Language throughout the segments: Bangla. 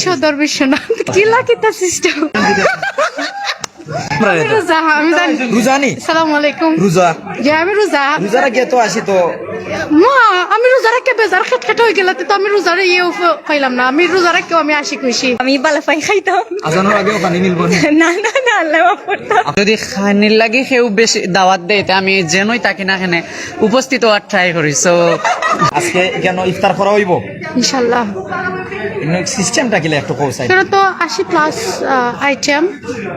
ট-সদর-ব কিলা কিতা সিস্টেম আমি রোজা রাখতে বেজার খেট হয়ে গেল তো আমি রোজার ইয়ে পাইলাম না আমি রোজা রাখতেও আমি আশি খুশি আমি বালাফাই খাইতাম না না না আল্লাহ মাফ করতো যদি খানির লাগে কেউ বেশি দাওয়াত দেয় আমি যেনই তাকে না খানে উপস্থিত হওয়ার ট্রাই করি। সো আজকে কেন ইফতার করা হইব ইনশাআল্লাহ। সিস্টেমটা কি একটু কৌসাই এটা তো 80+ আইটেম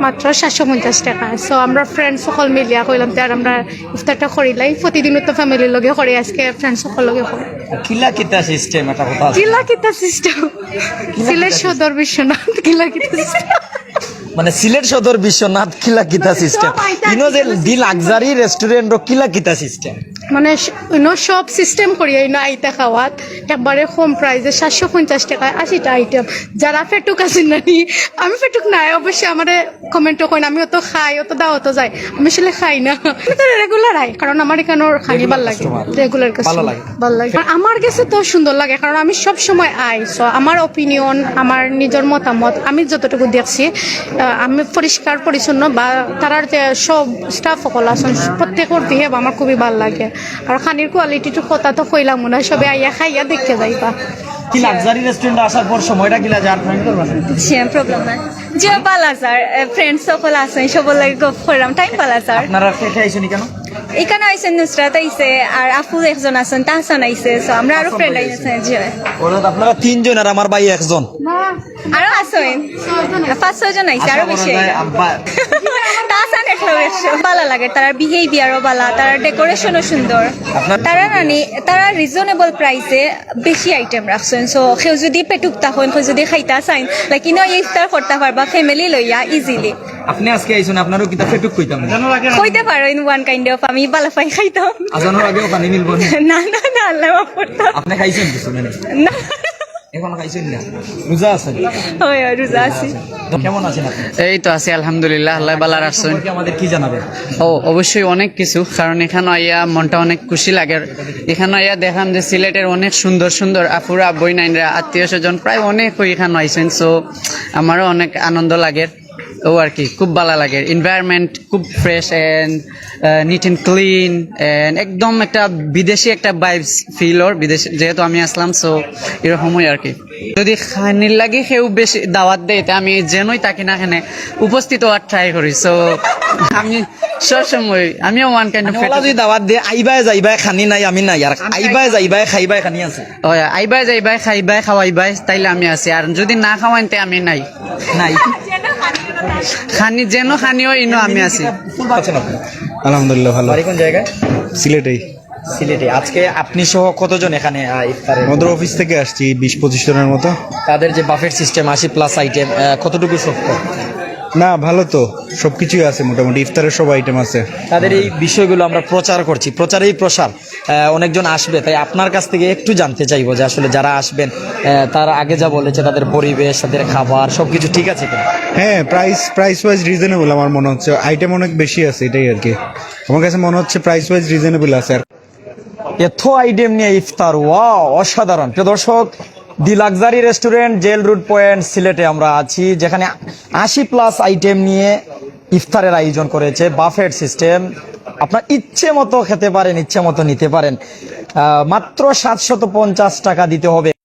মাত্র 750 টাকা। সো আমরা ফ্রেন্ড সকল মিলিয়া কইলাম তার আমরা ইফতারটা করিলাই প্রতিদিন তো ফ্যামিলির লগে করি আজকে ফ্রেন্ড সকল লগে করি। কিলা কিতা সিস্টেম এটা কথা কিলা কিতা সিস্টেম সিলেট সদর বিশ্বনাথ কিলা কিতা সিস্টেম মানে সিলেট সদর বিশ্বনাথ কিলা কিতা সিস্টেম ইনো যে দি লাক্সারি রেস্টুরেন্ট ও কিলা কিতা সিস্টেম মানে সব সিস্টেম করি আইতা খাওয়াত একবারে কম প্রাইসে 750 টাকায় 80টা আইটেম। যারা ফেটুক আছেন নানি আমি ফেটুক নাই অবশ্যই আমার কমেন্টও করেন আমি অত খাই অত দাওয়াত যাই আমি আসলে খাই না আমি তো রেগুলার আই কারণ আমার এখানে খানি ভালো লাগে রেগুলার ভালো লাগে আমার কাছে তো সুন্দর লাগে কারণ আমি সব সময় আই। সো আমার ওপিনিয়ন আমার নিজের মতামত আমি যতটুকু দেখছি আমি পরিষ্কার পরিচ্ছন্ন বা তার যে সব স্টাফ সকল আছেন প্রত্যেকের বিহেভ আমার খুবই ভালো লাগে আর খানির কোয়ালিটিটো কথা তো কইলাম না সবে আইয়া খাইয়া দেখতে যাইবা। কি লাক্সারি রেস্টুরেন্টে আসার পর সময়টা কিলা যার ফ্রেন্ড করবা সেম প্রবলেম নাই যে পালা স্যার ফ্রেন্ড সকল আছেন সবার লাগে গপ করলাম টাইম পালা স্যার। আপনারা খেতে আইছেন কেন এখানে আইছেন নুসরাত আইছে আর আফু একজন আছেন তাহসান আইছে সো আমরা আরো ফ্রেন্ড আইছেন জি ওরা আপনারা তিনজন আর আমার ভাই একজন আরো আছেন 5-6 জন আইছে আরো বেশি তাহসান একলো বেশি ভালো লাগে তার বিহেভিয়ারও ভালো তার ডেকোরেশনও সুন্দর তারা রিজনেবল প্রাইসে বেশি আইটেম রাখছেন। সো কেউ যদি পেটুক তখন কেউ যদি খাইতা চাইন লাইক ইনো ইফতার করতে পারবা ফ্যামিলি লইয়া ইজিলি। আপনি আজকে আইছেন আপনারও কিতা পেটুক কইতাম কইতে পারো ইন ওয়ান কাইন্ড অফ আমি বালাফাই খাইতাম আজানোর আগেও পানি মিলবো না না না আল্লাহ মাফ করতো আপনি খাইছেন কিছু না এখন খাইছেন না রোজা আছেন ওই রোজা আছি। কেমন আছেন আপনি? এই তো আছি আলহামদুলিল্লাহ আল্লাহ ভালো রাখছেন। আমাদের কি জানাবেন? অবশ্যই অনেক কিছু কারণ এখানে আইয়া মনটা অনেক খুশি লাগে। এখানে আইয়া দেখাম যে সিলেটের অনেক সুন্দর সুন্দর আপুরা বই নাইনরা আত্মীয় স্বজন প্রায় অনেক এখানে আইছেন। সো আমারও অনেক আনন্দ লাগে ও আর কি খুব ভালো লাগে। এনভায়রনমেন্ট খুব fresh and neat and clean and একদম একটা বিদেশি একটা ভাইবস ফিল ওর বিদেশ যেহেতু আমি আসলাম। সো এরকমই আর কি যদি খানির লাগে কেউ বেশি দাওয়াত দেয় আমি যেনই তাকে না খানে উপস্থিত হওয়ার ট্রাই করি। সো আমি সবসময় আমিও ওয়ান কাইন্ড অফ যদি দাওয়াত দিয়ে আইবাই যাইবাই খানি নাই আমি নাই আর আইবাই যাইবাই খাইবাই খানি আছে আইবাই যাইবাই খাইবাই খাওয়াইবাই তাইলে আমি আছি আর যদি না খাওয়াইতে আমি নাই নাই খানি যেন খানিও ইনো আমি আছি। আলহামদুলিল্লাহ ভালো। বাড়ি কোন জায়গায়? সিলেটেই। সিলেটে। আজকে আপনি সহ কতজন এখানে ইফতারে? আমাদের অফিস থেকে আসছি 20-25 জনের মতো। তাদের যে বাফেট সিস্টেম 80+ আইটেম কতটুকু সত্য? না ভালো তো সবকিছুই আছে মোটামুটি ইফতারের সব আইটেম আছে। তাদের এই বিষয়গুলো আমরা প্রচার করছি প্রচারেই প্রসার অনেকজন আসবে তাই আপনার কাছ থেকে একটু জানতে চাইবো যে আসলে যারা আসবেন তার আগে যা বলেছে তাদের পরিবেশ তাদের খাবার সবকিছু ঠিক আছে কিনা? হ্যাঁ প্রাইস ওয়াইজ রিজনেবল আমার মনে হচ্ছে। আইটেম অনেক বেশি আছে এটাই আর কি আমার কাছে মনে হচ্ছে প্রাইস ওয়াইজ রিজনেবল আছে। আর এত আইটেম নিয়ে ইফতার ওয়াও অসাধারণ। প্রিয় দর্শক the luxury restaurant jail road point সিলেটে আমরা আছি যেখানে 80+ আইটেম নিয়ে ইফতারের আয়োজন করেছে বাফেট সিস্টেম। আপনার ইচ্ছে মতো খেতে পারেন ইচ্ছে মতো নিতে পারেন মাত্র 750 টাকা দিতে হবে।